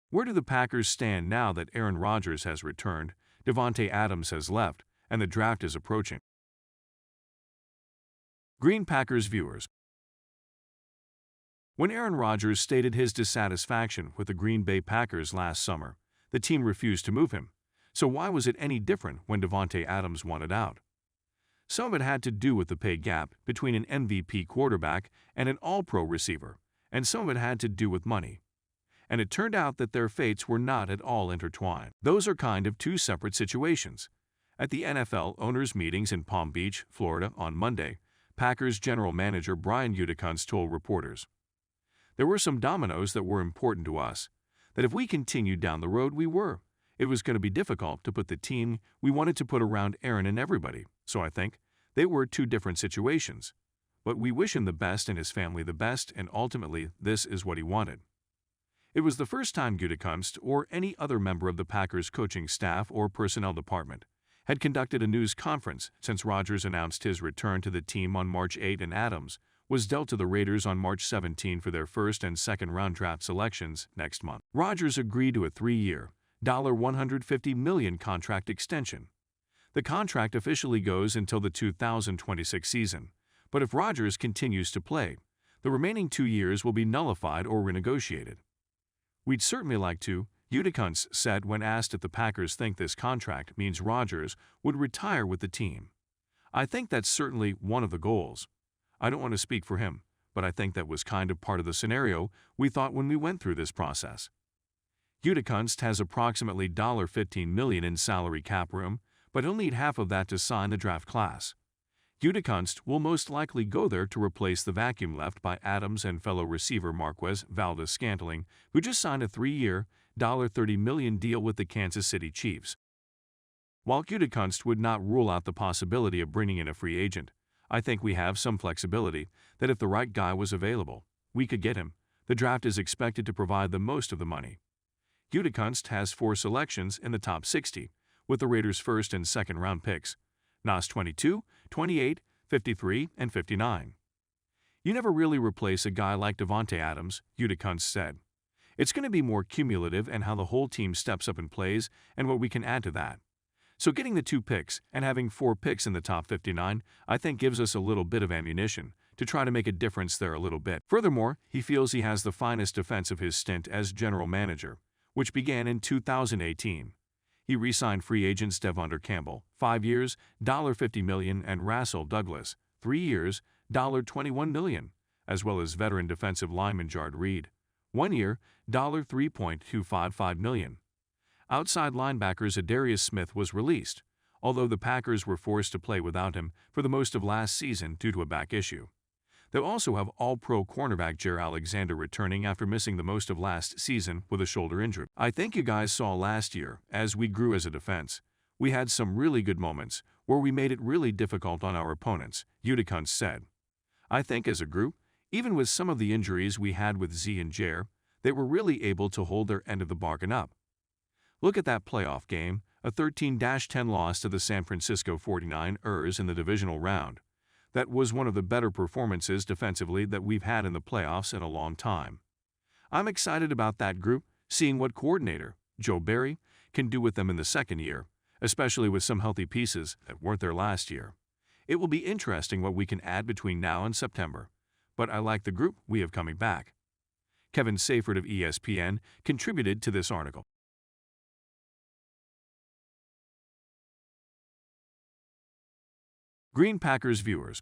Where do the Packers stand now that Aaron Rodgers has returned, Davante Adams has left, and the draft is approaching? Green Packers viewers. When Aaron Rodgers stated his dissatisfaction with the Green Bay Packers last summer, the team refused to move him. So why was it any different when Davante Adams wanted out? Some of it had to do with the pay gap between an MVP quarterback and an all-pro receiver, and some of it had to do with money. And it turned out that their fates were not at all intertwined. Those are kind of two separate situations. At the NFL owners' meetings in Palm Beach, Florida, on Monday, Packers general manager Brian Gutekunst told reporters, "There were some dominoes that were important to us, that if we continued down the road it was going to be difficult to put the team we wanted to put around Aaron and everybody, so I think they were two different situations. But we wish him the best and his family the best, and ultimately this is what he wanted." It was the first time Gutekunst or any other member of the Packers coaching staff or personnel department had conducted a news conference since Rodgers announced his return to the team on March 8 and Adams was dealt to the Raiders on March 17 for their first and second round draft selections next month. Rodgers agreed to a 3-year, $150 million contract extension. The contract officially goes until the 2026 season, but if Rodgers continues to play, the remaining 2 years will be nullified or renegotiated. "We'd certainly like to," Gutekunst said when asked if the Packers think this contract means Rodgers would retire with the team. "I think that's certainly one of the goals. I don't want to speak for him, but I think that was kind of part of the scenario we thought when we went through this process." Gutekunst has approximately $15 million in salary cap room, but he'll need half of that to sign the draft class. Gutekunst will most likely go there to replace the vacuum left by Adams and fellow receiver Marquez Valdes-Scantling, who just signed a 3-year, $30 million deal with the Kansas City Chiefs. While Gutekunst would not rule out the possibility of bringing in a free agent, I think we have some flexibility that if the right guy was available, we could get him. The draft is expected to provide the most of the money. Gutekunst has 4 selections in the top 60, with the Raiders' first and second round picks, Nas 22, 28, 53, and 59. "You never really replace a guy like Davante Adams," Gutekunst said. "It's going to be more cumulative and how the whole team steps up and plays and what we can add to that. So getting the 2 picks and having 4 picks in the top 59, I think gives us a little bit of ammunition to try to make a difference there a little bit." Furthermore, he feels he has the finest defense of his stint as general manager, which began in 2018. He re-signed free agents Devontae Campbell, 5 years, $50 million, and Russell Douglas, 3 years, $21 million, as well as veteran defensive lineman Jard Reed, 1 year, $3.255 million. Outside linebackers Adarius Smith was released, although the Packers were forced to play without him for the most of last season due to a back issue. They'll also have all-pro cornerback Jaire Alexander returning after missing the most of last season with a shoulder injury. "I think you guys saw last year, as we grew as a defense, we had some really good moments where we made it really difficult on our opponents," Gutekunst said. "I think as a group, even with some of the injuries we had with Z and Jaire, they were really able to hold their end of the bargain up. Look at that playoff game, a 13-10 loss to the San Francisco 49ers in the divisional round. That was one of the better performances defensively that we've had in the playoffs in a long time. I'm excited about that group, seeing what coordinator, Joe Barry, can do with them in the second year, especially with some healthy pieces that weren't there last year. It will be interesting what we can add between now and September, but I like the group we have coming back." Kevin Safert of ESPN contributed to this article. Green Packers viewers.